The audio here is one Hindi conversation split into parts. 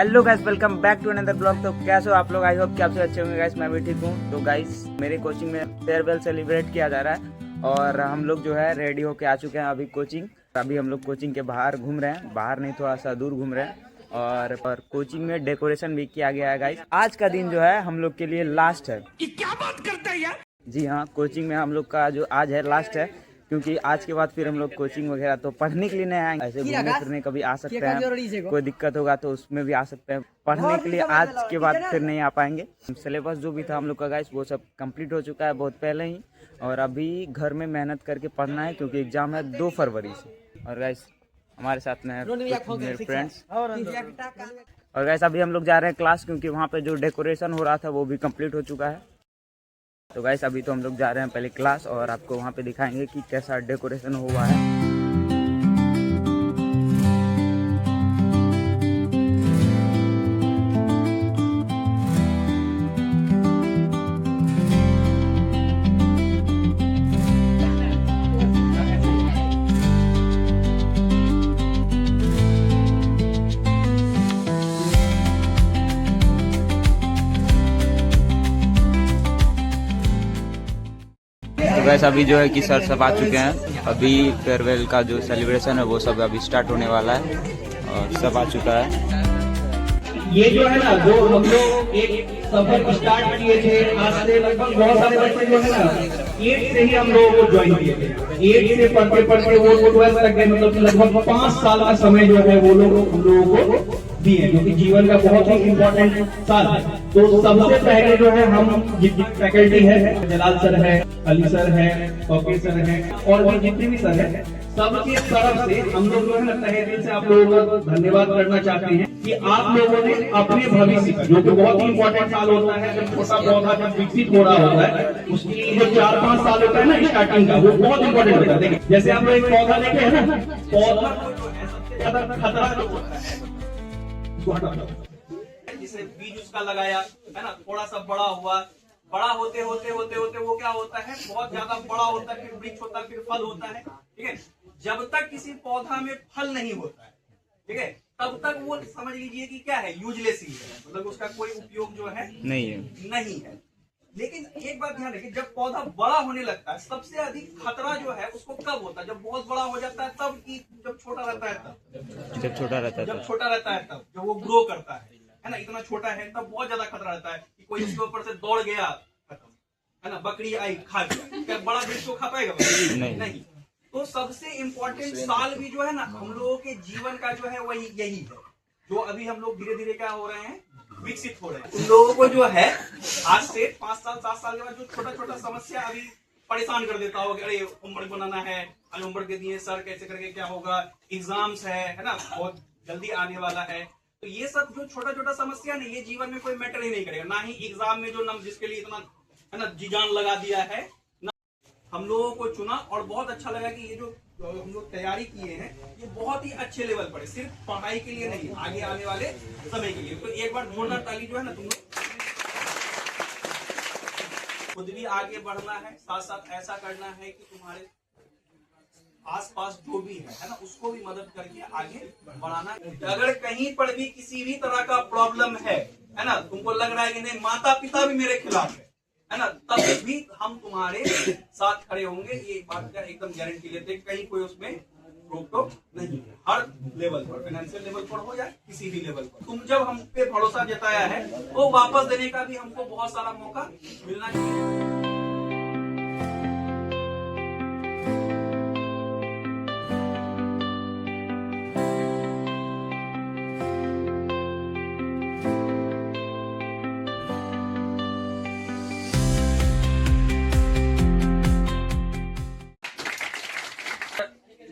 Hello guys, welcome back to another blog. तो कैसे हो आप लोग? आई होप कि आप सब अच्छे होंगे गाइस। मैं भी ठीक हूँ। तो गाइस मेरे कोचिंग में फेयरवेल सेलिब्रेट किया जा रहा है और हम लोग जो है रेडी होके आ चुके हैं अभी कोचिंग। अभी हम लोग कोचिंग के बाहर घूम रहे हैं, बाहर नहीं थोड़ा सा दूर घूम रहे हैं। और कोचिंग में डेकोरेशन भी किया गया है गाइस। आज का दिन जो है हम लोग के लिए लास्ट है। ये क्या बात करता है यार? जी हाँ, कोचिंग में हम लोग का जो आज है लास्ट है, क्योंकि आज के बाद फिर हम लोग कोचिंग वगैरह तो पढ़ने के लिए नहीं आएंगे। ऐसे घूमने फिरने कभी आ सकते हैं, कोई दिक्कत होगा तो उसमें भी आ सकते हैं। पढ़ने के लिए आज के बाद फिर नहीं आ पाएंगे। सिलेबस जो भी था हम लोग का गाइस वो सब कंप्लीट हो चुका है बहुत पहले ही। और अभी घर में मेहनत करके पढ़ना है, क्योंकि एग्जाम है 2 फरवरी से। और गाइस हमारे साथ में है मेरे फ्रेंड्स। और गाइस अभी हम लोग जा रहे हैं क्लास, क्योंकि वहाँ पे जो डेकोरेशन हो रहा था वो भी कंप्लीट हो चुका है। तो गाइस अभी तो हम लोग जा रहे हैं पहले क्लास, और आपको वहाँ पे दिखाएंगे कि कैसा डेकोरेशन हुआ है। तो गाइस अभी जो है कि सर सब आ चुके हैं। अभी फेयरवेल का जो सेलिब्रेशन है वो सब अभी स्टार्ट होने वाला है और सब आ चुका है। ये जो है ना, जो हम लोग एक सफर स्टार्ट किए थे आज से, लगभग बहुत सारे बच्चे जो है ना 8 से ही हम लोगों को ज्वाइन किए थे। 8 से पढ़ते पढ़ते वो 12 तक गए, मतलब लगभग 5 साल का समय जो है वो लोग हम लोगों को दिए, जो कि जीवन का बहुत ही इम्पोर्टेंट साल है। तो सबसे पहले जो है हम जितनी फैकल्टी है, जलाल सर है, अली सर है, फकीर सर है और भी जितने भी सर है, सबकी तरफ से हम लोग जो है ना तहे दिल से आप लोगों को धन्यवाद करना चाहते हैं कि आप लोगों ने अपने भविष्य का, जो कि बहुत ही इम्पोर्टेंट साल होता है, जब छोटा पौधा जब विकसित हो रहा होता है, उसके लिए जो 4-5 साल होता है ना स्टार्टिंग का, वो बहुत इम्पोर्टेंट होता है। देखिए जैसे आप लोग एक पौधा लेके है ना, पौधा को जो है सबसे ज्यादा खतरा जो होता है जिसे बीज उसका लगाया है ना, थोड़ा सा बड़ा हुआ, बड़ा होते होते होते होते वो क्या होता है, बहुत ज्यादा बड़ा होता है, फिर वृक्ष होता है, फिर फल होता है। ठीक है, जब तक किसी पौधा में फल नहीं होता है, ठीक है, तब तक वो समझ लीजिए कि क्या है, यूजलेस ही है, मतलब उसका कोई उपयोग जो है नहीं है। लेकिन एक बात ध्यान रखिए, जब पौधा बड़ा होने लगता है, सबसे अधिक खतरा जो है उसको कब होता है? जब बहुत बड़ा हो जाता है तब, की जब छोटा रहता है तब? जब छोटा रहता है तब, जब वो ग्रो करता है ना, इतना छोटा है तब बहुत ज्यादा खतरा रहता है कि कोई उसके ऊपर से दौड़ गया, है ना, बकरी आई खा गया, क्या बड़ा वृक्ष को खा पाएगा? नहीं। तो सबसे इम्पोर्टेंट साल भी जो है ना हम लोगों के जीवन का जो है वही यही है, जो अभी हम लोग धीरे धीरे क्या हो रहे हैं, विकसित हो रहे हैं। उन लोगों को जो है आज से 5 साल 7 साल के बाद जो छोटा छोटा समस्या अभी परेशान कर देता हो कि अरे होमवर्क बनाना है, अरे होमवर्क दे दिए सर, कैसे करके क्या होगा, एग्जाम्स है ना, बहुत जल्दी आने वाला है। तो ये सब जो छोटा छोटा समस्या नहीं, ये जीवन में कोई मैटर ही नहीं करेगा, ना ही एग्जाम में जो नम जिसके लिए इतना है ना जी जान लगा दिया है ना, हम लोगों को चुना। और बहुत अच्छा लगा कि ये जो हम लोग तैयारी किए हैं ये बहुत ही अच्छे लेवल पर है, सिर्फ पढ़ाई के लिए नहीं, आगे आने वाले समय के लिए। तो एक बार जोरदार ताली जो है ना, तुम लोग खुद भी आगे बढ़ना है, साथ साथ ऐसा करना है कि तुम्हारे आसपास जो भी है ना, उसको भी मदद करके आगे बढ़ाना है। अगर कहीं पर भी किसी भी तरह का प्रॉब्लम है ना, तुमको लग रहा है कि नहीं माता पिता भी मेरे खिलाफ है ना, तब भी हम तुम्हारे साथ खड़े होंगे, ये बात का एकदम गारंटी लेते हैं। कहीं कोई उसमें रोक टोक नहीं है, हर लेवल पर, फाइनेंशियल लेवल पर हो या किसी भी लेवल पर। तुम जब हम पे भरोसा जताया है तो वापस देने का भी हमको बहुत सारा मौका मिलना चाहिए।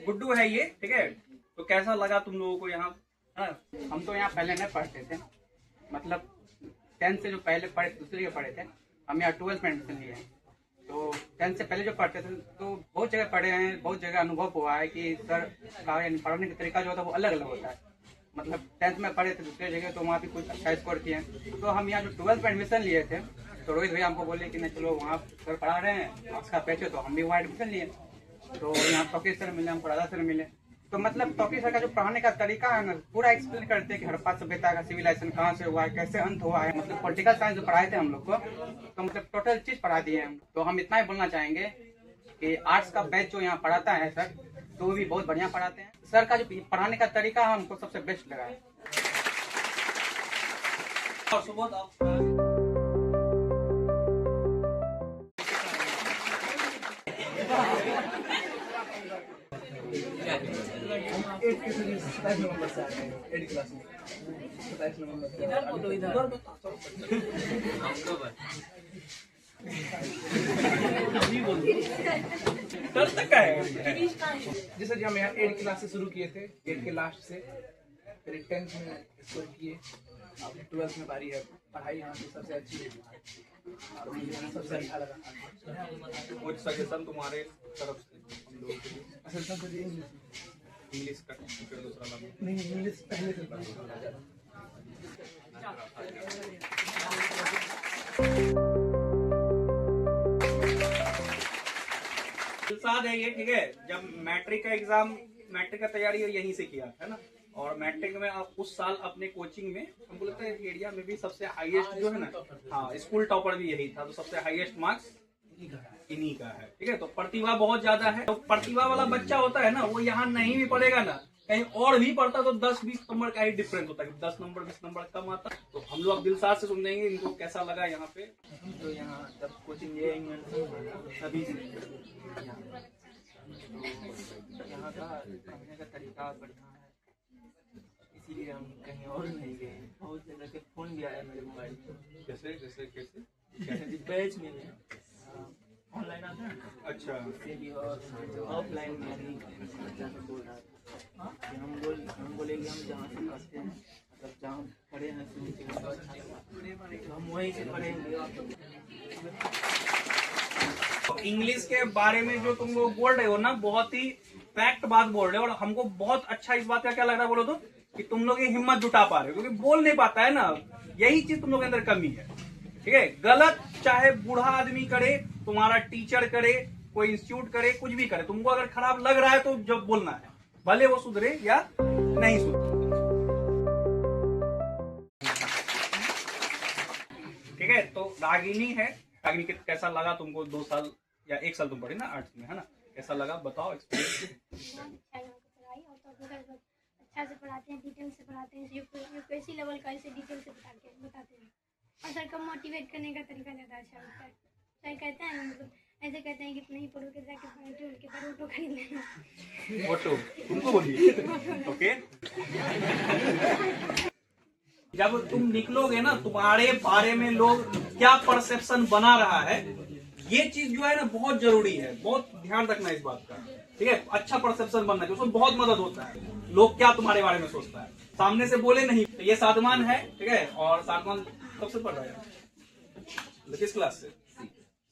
गुड्डू है ये, ठीक है। तो कैसा लगा तुम लोगों को यहाँ? हम तो यहाँ पहले नहीं पढ़ते थे, मतलब 10th से जो पहले पढ़े दूसरे के पढ़े थे, हम यहाँ 12th में एडमिशन लिए हैं। तो 10th से पहले जो पढ़ते थे तो बहुत जगह पढ़े हैं, बहुत जगह अनुभव हुआ है कि सर का यानी पढ़ने का तरीका जो होता है वो अलग अलग होता है। मतलब 10th में पढ़े थे दूसरी जगह, तो वहाँ भी कुछ अच्छा स्कोर किए। तो हम यहाँ जो 12th में एडमिशन लिए थे, तो रोहित भैया हमको बोले कि नहीं चलो वहाँ सर पढ़ा रहे हैं, मार्क्स का पैच है, तो हम भी वहाँ एडमिशन लिए। तो यहाँ फकीर सर मिले, हमको राजा सर मिले, तो मतलब टॉकी सर का जो पढ़ाने का तरीका है ना, पूरा एक्सप्लेन करते हैं कि हड़प्पा सभ्यता का सिविलाइजेशन कहाँ से हुआ है, कैसे अंत हुआ है। मतलब पॉलिटिकल साइंस जो पढ़ाए थे हम लोग को, तो मतलब टोटल चीज पढ़ा दिए हैं। तो हम इतना ही बोलना चाहेंगे कि आर्ट्स का बैच जो यहाँ पढ़ाता है सर, तो वो भी बहुत बढ़िया पढ़ाते हैं। सर का जो पढ़ाने का तरीका है हमको सबसे बेस्ट लगा है। और सुबोध आप डर तक का है। जैसे कि हम यहाँ 8 क्लास से शुरू किए थे, 8 के लास्ट से, फिर 10th में स्कोर किए, अब 12th में बारी है। पढ़ाई यहाँ की सबसे अच्छी है और मुझे यहाँ सबसे अच्छा लगा। कुछ सजेशन तुम्हारे तरफ से हम लोगों के लिए? असल सबसे इंग्लिश का फिर दूसरा नाम नहीं, इंग्लिश पहले से पढ़ा। दिलसाद है ये, ठीक है। जब मैट्रिक का एग्जाम, मैट्रिक का तैयारी यहीं से किया है ना, और मैट्रिक में आप उस साल अपने कोचिंग में, हमको लगता है एरिया में भी सबसे हाईएस्ट जो है ना, हाँ स्कूल टॉपर भी यही था, तो सबसे हाईएस्ट मार्क्स इन्हीं का है, ठीक है। तो प्रतिभा बहुत ज्यादा है। तो प्रतिभा वाला बच्चा होता है ना, वो यहाँ नहीं भी पढ़ेगा ना, कहीं और भी पढ़ता तो 10-20 नंबर का ही डिफरेंस होता है, 10 नंबर 20 नंबर कम आता। तो हम लोग दिलसाद से सुनेंगे इनको कैसा लगा यहाँ पे। तो यहाँ जब कोचिंग लिए सभी यहाँ का पढ़ने का तरीका बढ़िया है, इसीलिए हम कहीं और नहीं गए। बहुत जगह से फोन भी आया मेरे मोबाइल में। कैसे कैसे कैसे बैच में ऑनलाइन आता है, अच्छा इससे भी, और ऑफलाइन में भी बच्चा सब बोल रहा था कि हम बोलेंगे हम जहाँ से पढ़ते हैं, मतलब जहाँ पढ़े हैं शुरू से, तो अच्छा लगा, तो हम वहीं से पढ़ेंगे। इंग्लिश के बारे में जो तुम लोग बोल रहे हो ना, बहुत ही फैक्ट बात बोल रहे हो, और हमको बहुत अच्छा इस बात का क्या लग रहा है बोलो तो, कि तुम लोग ये हिम्मत जुटा पा रहे हो, क्योंकि बोल नहीं पाता है ना, यही चीज तुम लोग के अंदर कमी है, ठीक है। गलत चाहे बूढ़ा आदमी करे, तुम्हारा टीचर करे, कोई इंस्टीट्यूट करे, कुछ भी करे, तुमको अगर खराब लग रहा है तो जब बोलना है, भले वो सुधरे या नहीं सुधरे, ठीक है। तो रागिनी है, रागिनी कैसा लगा तुमको? 2 साल या 1 साल तुम पढ़ी ना आर्ट्स में, है ना, कैसा लगा बताओ एक्सपीरियंस। पढ़ाई और तो अच्छा से पढ़ाते हैं, डिटेल से पढ़ाते हैं, यूपीएससी लेवल का ऐसे डिटेल से बताते हैं, और सर का मोटिवेट करने का तरीका ज़्यादा अच्छा होता है। सर कहते हैं मतलब ऐसे कहते हैं कि नहीं पढ़ोगे जाके के पर ऑटो खरीद लेना। ऑटो तुमको बोलिए, ओके। जब तुम निकलोगे ना, तुम्हारे बारे में लोग क्या परसेप्शन बना रहा है, ये चीज जो है ना बहुत जरूरी है, बहुत ध्यान रखना इस बात का, ठीक है। अच्छा परसेप्शन बनना चाहिए, उसमें बहुत मदद होता है। लोग क्या तुम्हारे बारे में सोचता है, सामने से बोले नहीं। तो ये साधमान है, ठीक है, और साधमान कब से पढ़ रहा है? किस क्लास से?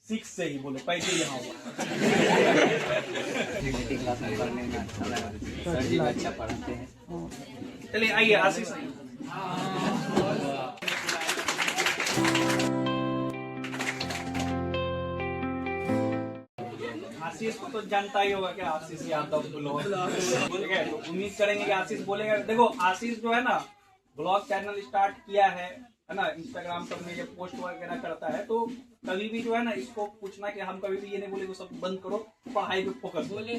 6 से ही बोले, पहले यहाँ हुआ। क्लास में पढ़ने में अच्छा लगा, सर जी अच्छा पढ़ाते हैं। चलिए आइए आशीष। आशीष को तो जानता ही होगा क्या, आशीष यादव ब्लॉग, ठीक है। तो उम्मीद करेंगे कि आशीष बोलेगा। देखो आशीष जो है ना ब्लॉग चैनल स्टार्ट किया है ना, इंस्टाग्राम पर में ये पोस्ट वगैरह करता है, तो कभी भी जो है ना इसको पूछना कि हम कभी भी ये नहीं बोले सब बंद करो, पढ़ाई पे फोकस बोले।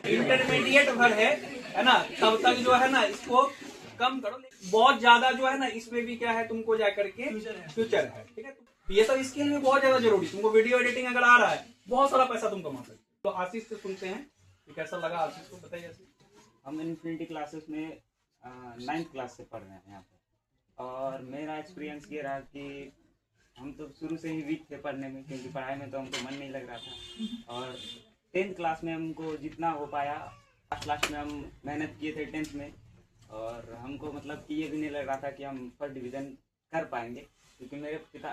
इंटरमीडिएट भर है ना, तब तक जो है ना इसको कम करो। बहुत ज्यादा जो है ना इसमें भी क्या है, तुमको जाकर के फ्यूचर है, ठीक है। ये सब स्किल में बहुत ज्यादा जरूरी। तुमको वीडियो एडिटिंग अगर आ रहा है, बहुत सारा पैसा तुम कमा सकते। तो आशीष से सुनते हैं कि कैसा लगा। आशीष को बताइए। हम इन्फिनिटी क्लासेस में 9th क्लास से पढ़ रहे हैं यहाँ पर, और मेरा एक्सपीरियंस ये रहा कि हम तो शुरू से ही वीक थे पढ़ने में, क्योंकि पढ़ाई में तो हमको मन नहीं लग रहा था। और 10th क्लास में हमको जितना हो पाया, लास्ट में हम मेहनत किए थे 10th में, और हमको मतलब कि ये भी नहीं लग रहा था कि हम फर्स्ट डिवीज़न कर पाएंगे, क्योंकि मेरे पिता,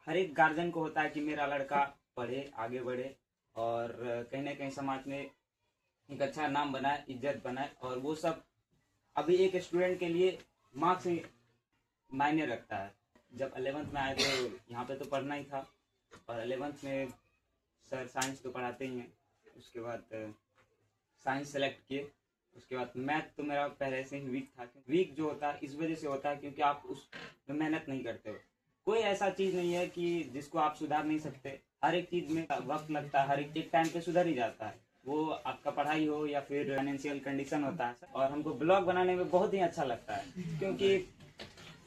हर एक गार्जियन को होता है कि मेरा लड़का पढ़े, आगे बढ़े, और कहीं ना कहीं समाज में एक अच्छा नाम बनाए, इज्जत बनाए। और वो सब अभी एक स्टूडेंट के लिए मार्क्स ही मायने रखता है। जब 11th में आए तो यहाँ पे तो पढ़ना ही था, और 11th में सर साइंस तो पढ़ाते ही हैं, उसके बाद साइंस सेलेक्ट किए, उसके बाद मैथ तो मेरा पहले से ही वीक था। वीक जो होता है इस वजह से होता है क्योंकि आप उस में मेहनत नहीं करते हो। कोई ऐसा चीज़ नहीं है कि जिसको आप सुधार नहीं सकते, हर एक चीज़ में वक्त लगता है, हर एक टाइम पे सुधर ही जाता है, वो आपका पढ़ाई हो या फिर फाइनेंशियल कंडीशन होता है। और हमको ब्लॉग बनाने में बहुत ही अच्छा लगता है क्योंकि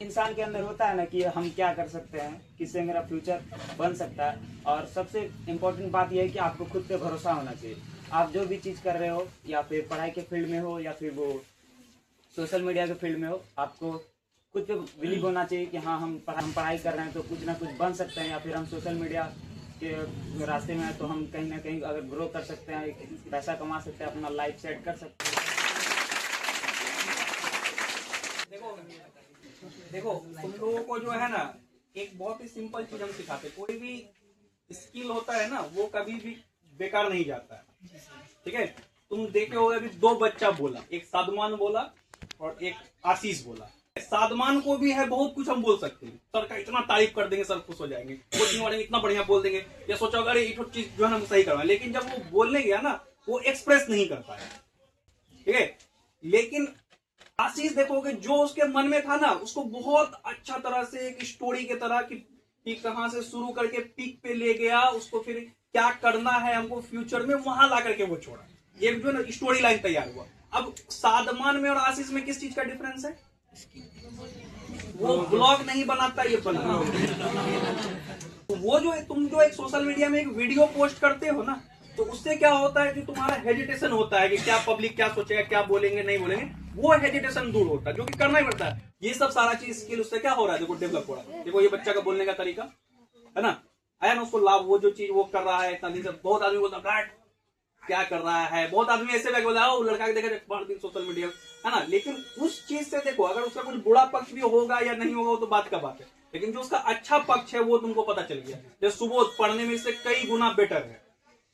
इंसान के अंदर होता है ना कि हम क्या कर सकते हैं, किससे मेरा फ्यूचर बन सकता है। और सबसे इम्पोर्टेंट बात यह है कि आपको खुद पे भरोसा होना चाहिए। आप जो भी चीज़ कर रहे हो, या फिर पढ़ाई के फील्ड में हो या फिर वो सोशल मीडिया के फील्ड में हो, आपको खुद पे बिलीव होना चाहिए कि हाँ हम पढ़ाई कर रहे हैं तो कुछ ना कुछ बन सकते हैं, या फिर हम सोशल मीडिया के रास्ते में हैं तो हम कहीं ना कहीं अगर ग्रो कर सकते हैं, पैसा कमा सकते हैं, अपना लाइफ सेट कर सकते हैं। देखो तुम लोगों को जो है ना एक बहुत ही सिंपल चीज हम सिखाते, कोई भी स्किल होता है ना वो कभी भी बेकार नहीं जाता है, ठीक है। तुम देखे होगे अभी दो बच्चा बोला, एक सादमान बोला और एक आशीष बोला। सादमान को भी है बहुत कुछ हम बोल सकते हैं, सर का इतना तारीफ कर देंगे सर खुश हो जाएंगे, कोचिंग वाले इतना बढ़िया बोल देंगे, या सोचो अरे ये चीज जो है ना सही करवाए, लेकिन जब वो बोलने गया ना वो एक्सप्रेस नहीं कर पाया, ठीक है। लेकिन आशीष देखोगे जो उसके मन में था ना उसको बहुत अच्छा तरह से एक स्टोरी के तरह कि कहां से शुरू करके पीक पे ले गया उसको, फिर क्या करना है हमको फ्यूचर में वहां ला करके वो छोड़ा, एक जो ना स्टोरी लाइन तैयार हुआ। अब सादमान में और आशीष में किस चीज का डिफरेंस है? वो ब्लॉग नहीं बनाता, ये बना। वो जो तुम जो एक सोशल मीडिया में एक वीडियो पोस्ट करते हो ना, तो उससे क्या होता है कि तुम्हारा हेजिटेशन होता है कि क्या पब्लिक क्या सोचेगा, क्या बोलेंगे नहीं बोलेंगे, वो हेजिटेशन दूर होता है जो कि करना ही पड़ता है। ये सब सारा चीज स्किल उससे क्या हो रहा है, देखो डेवलप हो रहा है। देखो ये बच्चा का बोलने का तरीका है ना, आया ना उसको लाभ, वो जो चीज वो कर रहा है इतना दिन से। बहुत आदमी बोलता है क्या कर रहा है, बहुत आदमी ऐसे बोला वो लड़का के देखे दिन सोशल मीडिया है ना, लेकिन उस चीज से देखो अगर उसका कुछ बुरा पक्ष भी होगा या नहीं होगा वो तो बात का बात है, लेकिन जो उसका अच्छा पक्ष है वो तुमको पता चल गया। जैसे सुबह पढ़ने में इससे कई गुना बेटर है,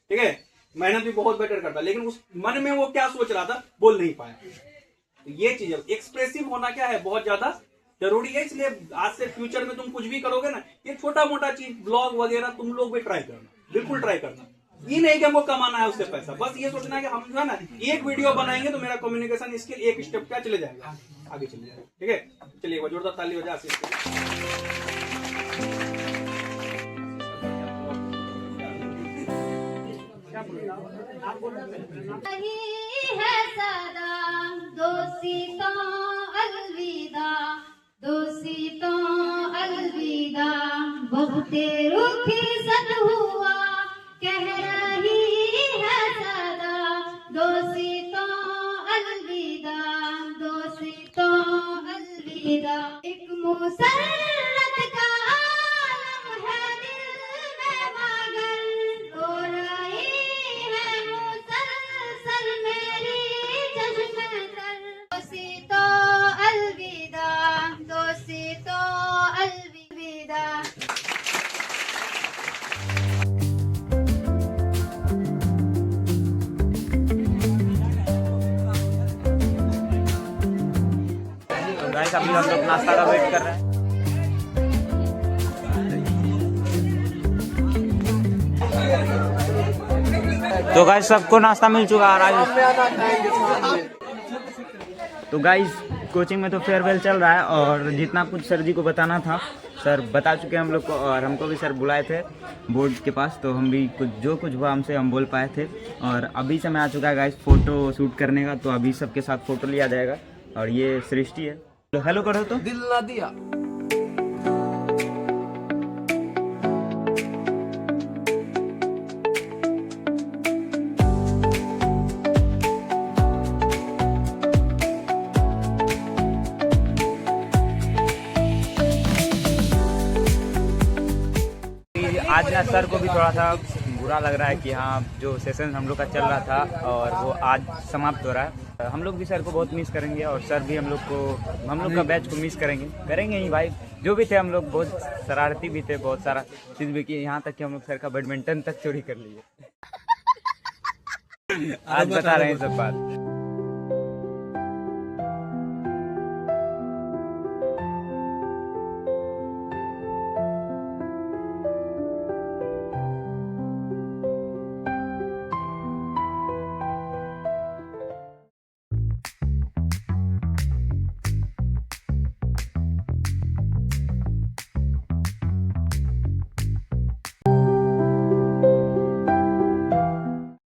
ठीक है, मेहनत भी बहुत बेटर करता, लेकिन उस मन में वो क्या सोच रहा था बोल नहीं पाया। तो ये चीज एक्सप्रेसिव होना क्या है बहुत ज्यादा जरूरी है। इसलिए आज से फ्यूचर में तुम कुछ भी करोगे ना, ये छोटा मोटा चीज ब्लॉग वगैरह तुम लोग भी ट्राई करना, बिल्कुल ट्राई करना। ये नहीं कि हमको कमाना है उससे पैसा, बस ये सोचना है कि हम जो है ना एक वीडियो बनाएंगे तो मेरा कम्युनिकेशन स्किल एक स्टेप क्या चले जाएगा, आगे चले जाएगा, ठीक है। चलिए एक बार जोरदार ताली हो जाए आशीष के है सदा दोषियों अलविदा, दोषियों अलविदा, बहुते रुखी सद हुआ कह रही है सदा, दोषियों अलविदा, दोषियों अलविदा। एक मुसर्रत का आलम है दिल में मगर, रो रही है मुसलसल मेरी चश्मे तर, दोषियों अलविदा, दोषियों अलविदा। गाइस अभी हम लोग नाश्ता का वेट कर रहे हैं। तो गाइस सबको नाश्ता मिल चुका है। तो गाइस कोचिंग में तो फेयरवेल चल रहा है और जितना कुछ सर जी को बताना था सर बता चुके हैं हम लोग को, और हमको भी सर बुलाए थे बोर्ड के पास, तो हम भी जो कुछ हुआ हमसे हम बोल पाए थे। और अभी समय आ चुका है गाइस फोटो शूट करने का, तो अभी सबके साथ फोटो लिया जाएगा। और ये सृष्टि है, तो हेलो करो तो। दिल ना दिया आज ना सर को भी थोड़ा सा बुरा लग रहा है कि हाँ जो सेशन हम लोग का चल रहा था और वो आज समाप्त हो रहा है। हम लोग भी सर को बहुत मिस करेंगे और सर भी हम लोग का बैच को मिस करेंगे ही भाई। जो भी थे हम लोग बहुत शरारती भी थे, बहुत सारा चीज़ भी की, यहाँ तक कि हम लोग सर का बैडमिंटन तक चोरी कर लिए। आज बता रहे हैं सब बात।